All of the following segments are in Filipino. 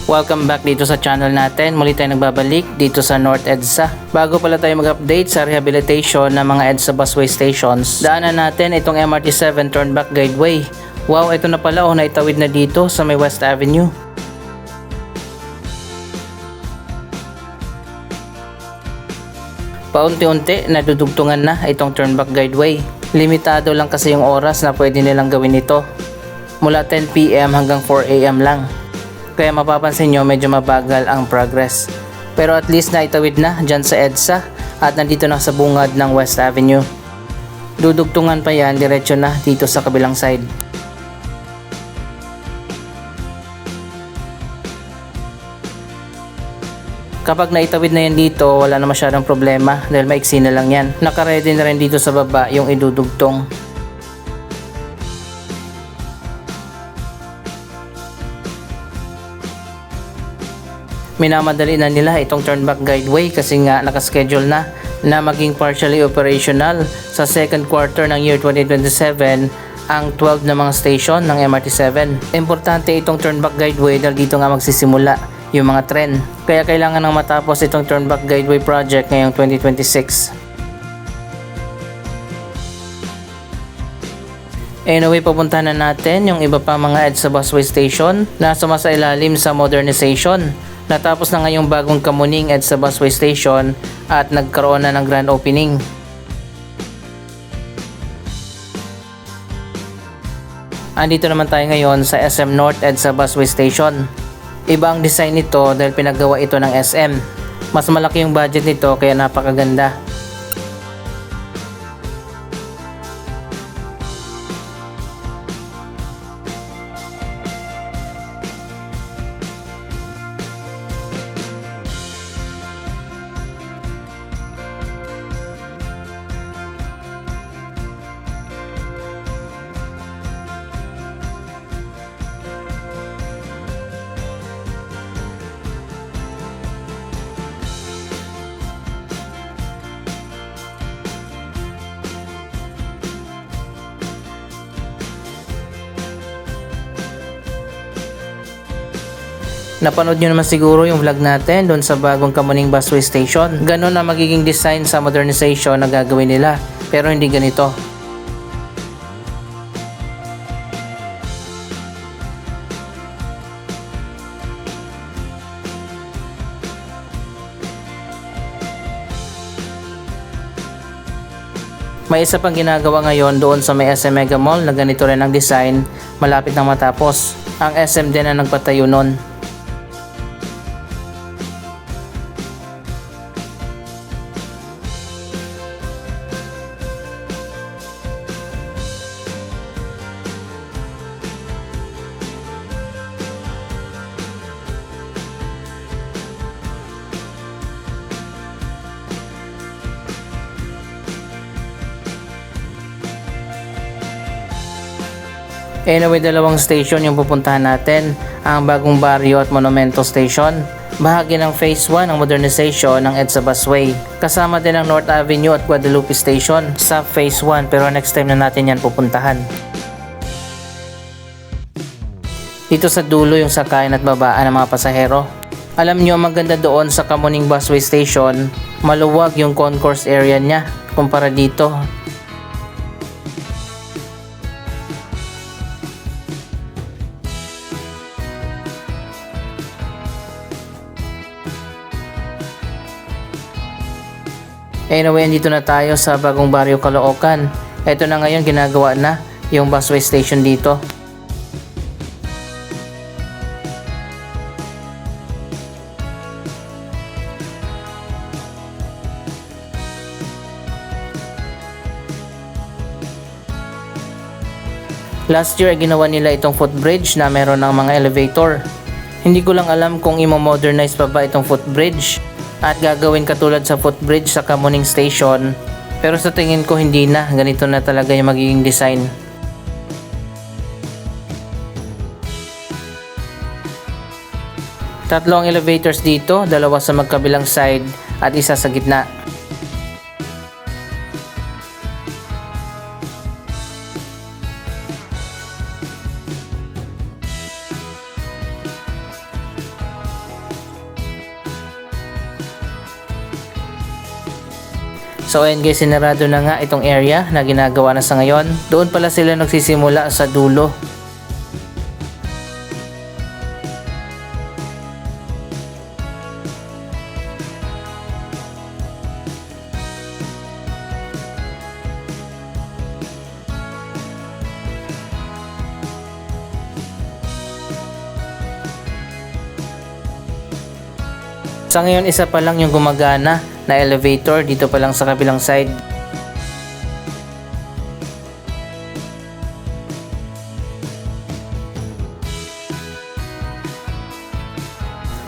Welcome back dito sa channel natin. Muli tayo nagbabalik dito sa North EDSA. Bago pala tayo mag-update sa rehabilitation ng mga EDSA busway stations, daanan natin itong MRT7 Turnback Guideway. Wow, ito na pala naitawid na dito sa may West Avenue. Paunti-unti nadudugtungan na itong Turnback Guideway. Limitado lang kasi yung oras na pwede nilang gawin ito. Mula 10 PM hanggang 4 AM lang. Kaya mapapansin nyo medyo mabagal ang progress. Pero at least naitawid na dyan sa EDSA at nandito na sa bungad ng West Avenue. Dudugtungan pa yan, diretso na dito sa kabilang side. Kapag naitawid na yan dito, wala na masyadong problema dahil maiksi na lang yan. Nakaready na rin dito sa baba yung idudugtong. Minamadali na nila itong Turnback Guideway kasi nga nakaschedule na maging partially operational sa second quarter ng year 2027 ang 12 na mga station ng MRT7. Importante itong Turnback Guideway dahil dito nga magsisimula yung mga tren. Kaya kailangan nang matapos itong Turnback Guideway project ngayong 2026. Anyway, papuntahan na natin yung iba pa mga EDSA busway station na sumasailalim sa modernization. Natapos na ngayong bagong Kamuning EDSA busway station at nagkaroon na ng grand opening. Andito naman tayo ngayon sa SM North EDSA busway station. Iba ang design nito dahil pinagawa ito ng SM. Mas malaki yung budget nito kaya napakaganda. Napanood nyo naman siguro yung vlog natin doon sa bagong Kamuning busway station. Ganon na magiging design sa modernization na gagawin nila, pero hindi ganito. May isa pang ginagawa ngayon doon sa may SM Mega Mall na ganito rin ang design, malapit nang matapos. Ang SM din na nagpatayo nun. Anyway, dalawang station yung pupuntahan natin, ang Bagong Barrio at Monumento Station. Bahagi ng Phase 1 ang modernization ng EDSA busway. Kasama din ang North Avenue at Guadalupe Station sa Phase 1 pero next time na natin yan pupuntahan. Dito sa dulo yung sakayan at babaan ng mga pasahero. Alam nyo, maganda doon sa Kamuning busway station, maluwag yung concourse area niya kumpara dito. Anyway, andito na tayo sa Bagong Barrio, Caloocan. Ito na ngayon ginagawa na yung busway station dito. Last year ginawa nila itong footbridge na meron ng mga elevator. Hindi ko lang alam kung i-modernize pa ba itong footbridge at gagawin katulad sa footbridge sa Kamuning Station, pero sa tingin ko hindi na, ganito na talaga yung magiging design. Tatlong elevators dito, dalawa sa magkabilang side at isa sa gitna. So ayun guys, sinarado na nga itong area na ginagawa na sa ngayon. Doon pala sila nagsisimula sa dulo. Sa ngayon, isa pa lang yung gumagana na elevator dito pa lang sa kabilang side.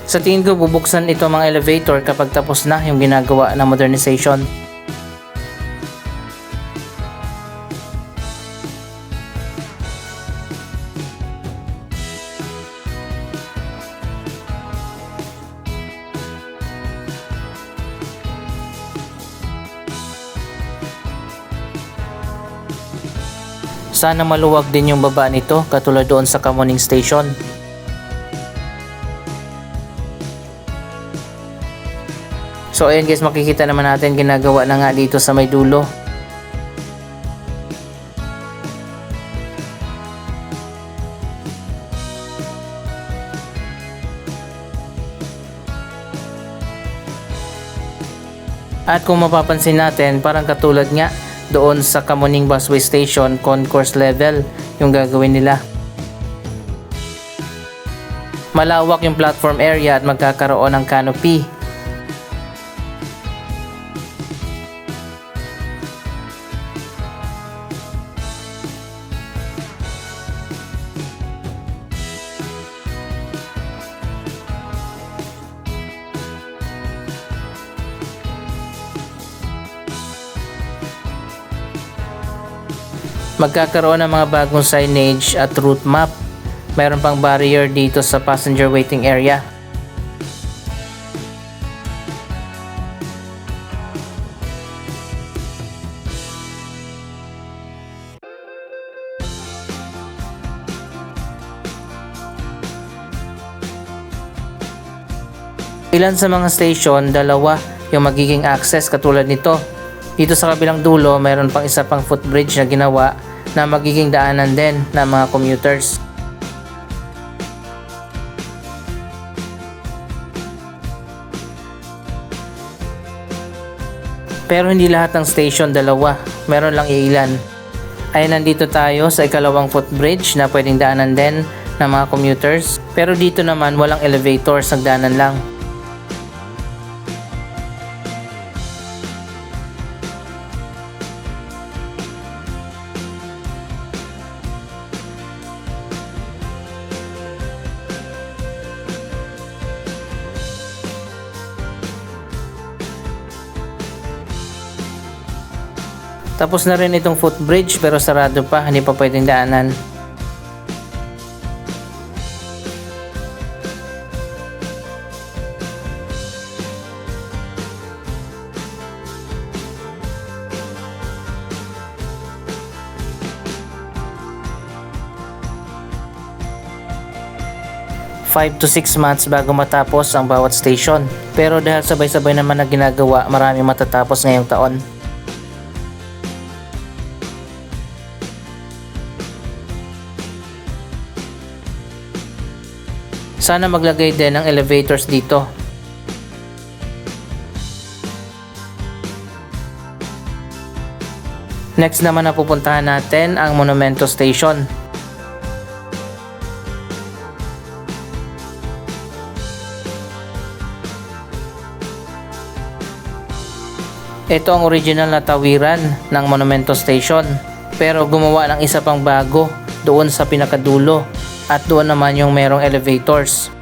Sa tingin ko, bubuksan ito mga elevator kapag tapos na yung ginagawa na modernization. Sana maluwag din yung baba nito katulad doon sa Kamuning Station. So ayan guys, makikita naman natin ginagawa na nga dito sa may dulo. At kung mapapansin natin, parang katulad nga doon sa Kamuning Busway Station, concourse level yung gagawin nila. Malawak yung platform area at magkakaroon ng canopy. Magkakaroon ng mga bagong signage at route map. Mayroon pang barrier dito sa passenger waiting area. Ilan sa mga station, dalawa yung magiging access katulad nito. Dito sa kabilang dulo, mayroon pang isa pang footbridge na ginawa na magiging daanan din ng mga commuters. Pero hindi lahat ng station dalawa, meron lang ilan. Ay nandito tayo sa ikalawang footbridge na pwedeng daanan din ng mga commuters. Pero dito naman walang elevators, nagdaanan lang. Tapos na rin itong footbridge pero sarado pa, hindi pa pwedeng daanan. Five to 6 months bago matapos ang bawat station. Pero dahil sabay-sabay naman na ginagawa, marami matatapos ngayong taon. Sana maglagay din ng elevators dito. Next naman na pupuntahan natin ang Monumento Station. Ito ang original na tawiran ng Monumento Station, pero gumawa ng isa pang bago doon sa pinakadulo. At doon naman yung merong elevators.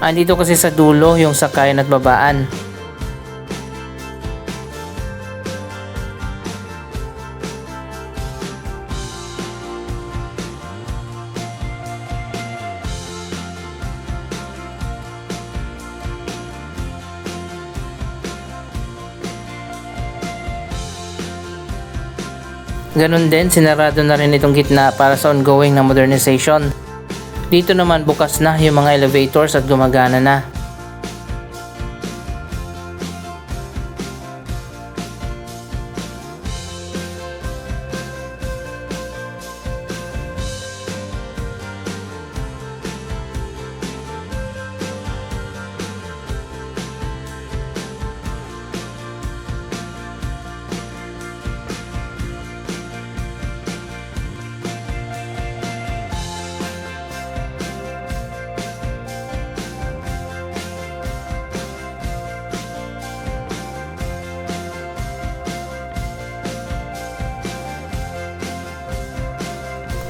Andito kasi sa dulo yung sakayan at babaan. Ganon din, sinarado na rin itong gitna para sa ongoing na modernization. Dito naman bukas na yung mga elevators at gumagana na.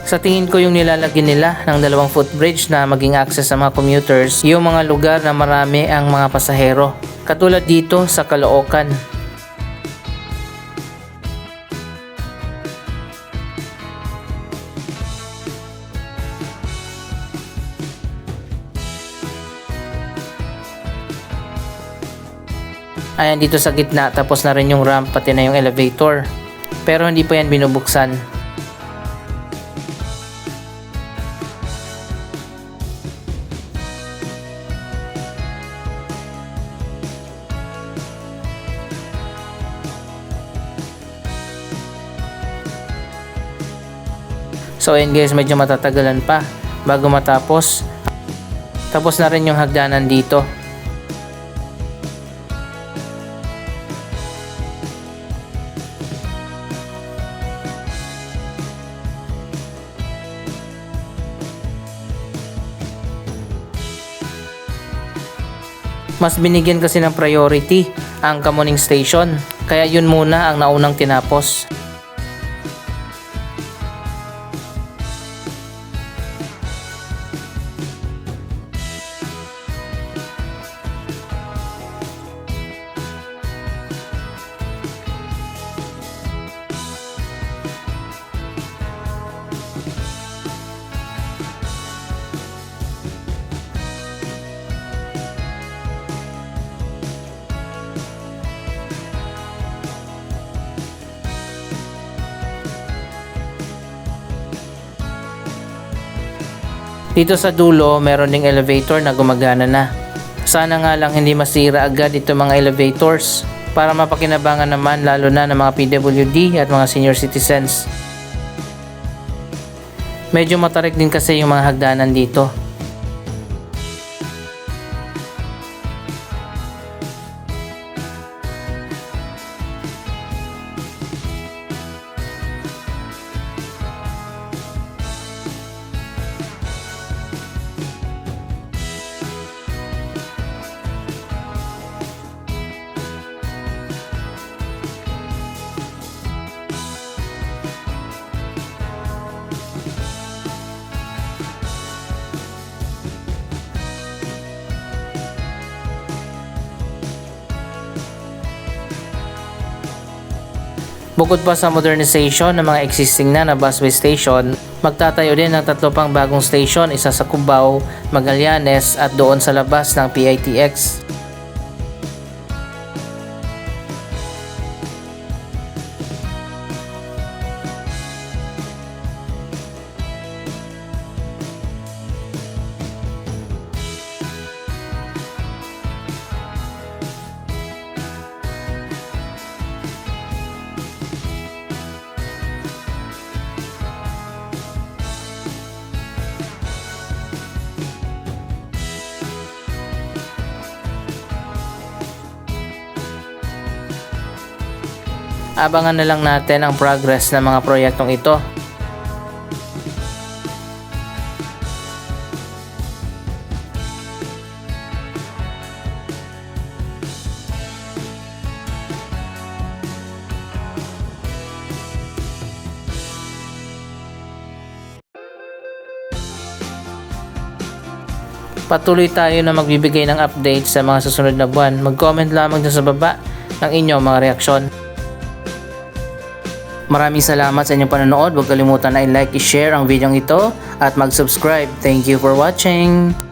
Sa tingin ko yung nilalagyan nila ng 2 footbridge na maging access sa mga commuters, yung mga lugar na marami ang mga pasahero. Katulad dito sa Caloocan. Ayan dito sa gitna, tapos na rin yung ramp pati na yung elevator. Pero hindi pa yan binubuksan. So ayun guys, medyo matatagalan pa bago matapos. Tapos na rin yung hagdanan dito. Mas binigyan kasi ng priority ang Kamuning Station, kaya yun muna ang naunang tinapos. Dito sa dulo, meron ding elevator na gumagana na. Sana nga lang hindi masira agad itong mga elevators para mapakinabangan naman lalo na ng mga PWD at mga senior citizens. Medyo matarik din kasi yung mga hagdanan dito. Bukod pa sa modernization ng mga existing na busway station, magtatayo din ng 3 pang bagong station, isa sa Cubao, Magallanes at doon sa labas ng PITX. Abangan na lang natin ang progress ng mga proyektong ito. Patuloy tayo na magbibigay ng update sa mga susunod na buwan. Mag-comment lamang dyan sa baba ng inyong mga reaksyon. Maraming salamat sa inyong panonood. Huwag kalimutan na i-like, i-share ang video ito at mag-subscribe. Thank you for watching!